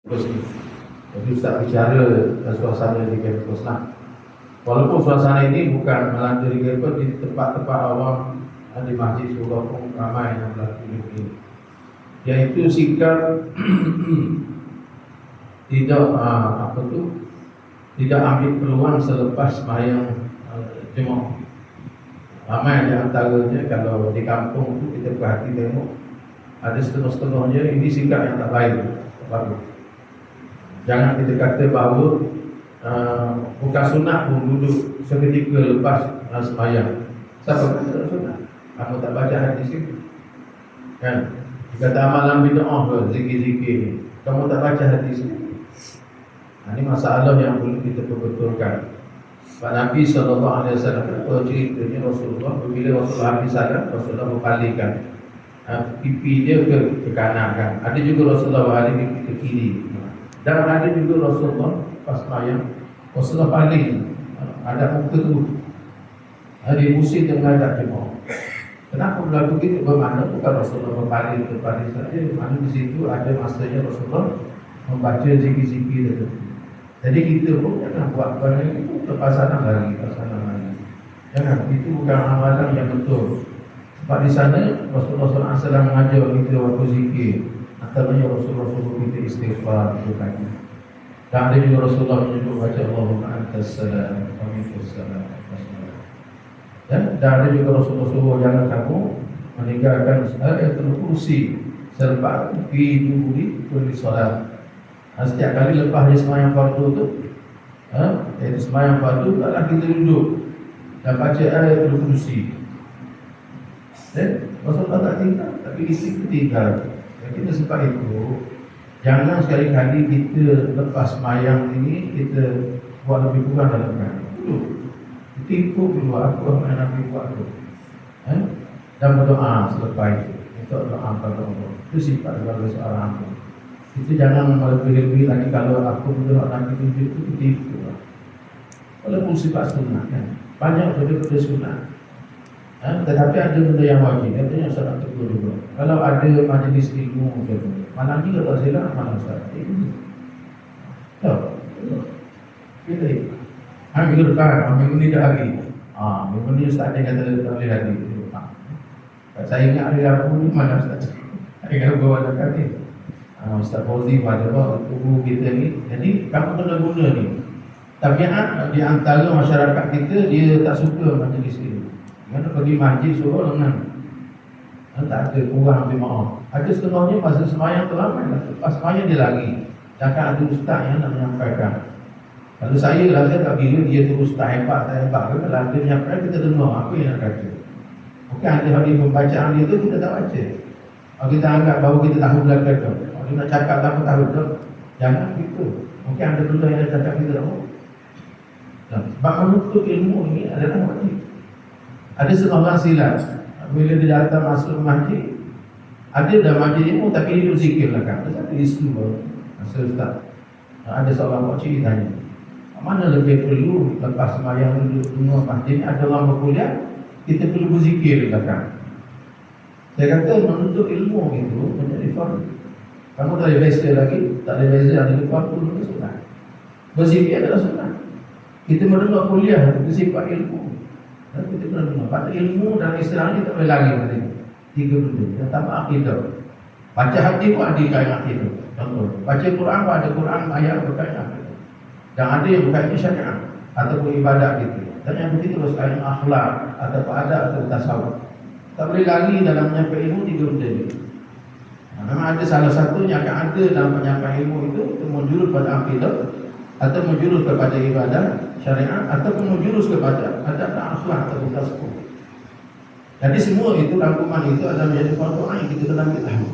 kampus ni. Jadi Ustaz bicara suasana di kampus lah. Walaupun suasana ini bukan melanda di kampus, di tempat-tempat awam, di masjid surau pun ramai yang berlaku ini. Iaitu sikap tidak tidak ambil peluang selepas sembahyang Jumaat. Ramai di antaranya kalau di kampung tu kita perhati tengok ada setengah-setengahnya ini sikap yang tak baik, tak bagus. Jangan kita kata bahawa bukan sunat pun duduk seketika lepas sembahyang. Siapa kata sunat? Kamu tak baca hadis ini? Kan? Kata amalan bid'ah ke zikir-zikir ni, kamu tak baca hadis ini? Ini masalah yang perlu kita perbetulkan. Pak Nabi SAW kata ceritanya Rasulullah, bila Rasulullah habis salat, Rasulullah berpalingkan pipi dia ke kanan kan. Ada juga Rasulullah beralih pipi ke kiri. Dan ada juga Rasulullah pas sembahyang, Rasulullah paling ada muka tu. Ada musim yang menghadap jemaah. Kenapa berlaku itu? Bermakna bukan Rasulullah berpaling kepada saja. Mana di situ ada masanya Rasulullah membaca zikir-zikir itu. Jadi kita pun jangan buat benda itu terpasangan lagi. Jangan, itu bukan amalan yang betul. Sebab di sana Rasulullah SAW mengajar kita waktu zikir. Antaranya Rasulullah suruh kita istighfar itu tadi. Dan ada juga Rasulullah menyebut baca Allahumma antas salam wa minkas salam. Dan ada juga Rasulullah suruh jangan kamu meninggalkan ayatul kursi selepas di kulli solat. Setiap kali lepas dia sembahyang fardu tu, iaitu sembahyang fardu, taklah kita duduk dan baca ayatul kursi. Rasulullah tak tinggal, tapi kita tinggal. Kita sebab itu jangan sekali-kali kita lepas sembahyang ini kita buat lebih kurang dalam keadaan duduk. Kita ikut dulu apa yang Nabi buat tu, dan berdoa selepas itu. Minta doa kepada Allah. Itu sifat sebagai seorang hamba. Kita jangan lebih-lebih lagi kalau aku berdoa Nabi tunjuk itu kita ikut. Walaupun sifat sunnah kan, banyak benda-benda sunnah. Tetapi ada benda yang wajib, ada yang sangat tegur juga. Kalau ada majlis ilmu macam tu, malam ni tak silap, malam Ustaz. Tak. Kita ambil depan, ambil ni dah lagi. Minggu ni Ustaz dia kata tak boleh lagi. Saya ingat hari Rabu ni mana Ustaz? Hari Rabu ada kali. Ustaz Fauzi pada tubuh kita ni. Jadi kamu kena guna ni. Tabiat di antara masyarakat kita dia tak suka majlis ilmu. Mana pergi masjid suruh lengan. Tak ada kurang ambil maaf. Ada setengahnya masa sembahyang terlambat. Lepas sembahyang dia lagi. Jangan ada ustaz yang nak menyampaikan. Kalau saya rasa tak kira dia terus tak hebat. Kalau dia menyampaikan kita dengar apa yang nak kata. Mungkin ada hadis pembacaan dia tu kita tak baca. Kalau kita anggap bahawa kita tahu belakang tu. Kalau dia nak cakap tak tahu tu. Jangan gitu. Mungkin ada benda yang dia cakap kita tahu. Sebab menuntut ilmu ini adalah wajib. Ada seorang silap bila dia datang masuk masjid, ada dah majlis ilmu tapi dia duduk zikir belakang. Ada satu isu baru masa Ustaz, ada seorang pakcik tanya, mana lebih perlu lepas sembahyang duduk tengah masjid ni, ada orang berkuliah, kita perlu berzikir belakang. Saya kata menuntut ilmu itu menjadi fardu. Kamu tak ada beza lagi, tak ada beza antara fardu dengan sunat. Berzikir adalah sunat. Kita mendengar kuliah itu sifat ilmu. Dan kita pernah dengar, pada ilmu dan Islam ni tak boleh lagi pada tiga benda. Yang tambah akidah. Baca hadis pun ada kaitan akidah. Contoh, baca Quran pun ada Quran ayat berkaitan akidah. Dan ada yang berkaitan syariat ataupun ibadat kita. Dan yang ketiga terus kaitan akhlak ataupun adab atau tasawuf. Tak boleh lagi dalam menyampaikan ilmu tiga benda ni. Memang ada salah satunya akan ada dalam penyampaian ilmu itu menjurus pada akidah atau menjurus kepada ibadah syariat ataupun menjurus kepada adab dan akhlak atau tasawuf. Jadi semua itu rangkuman itu adalah menjadi fardu ain kita kena tahu.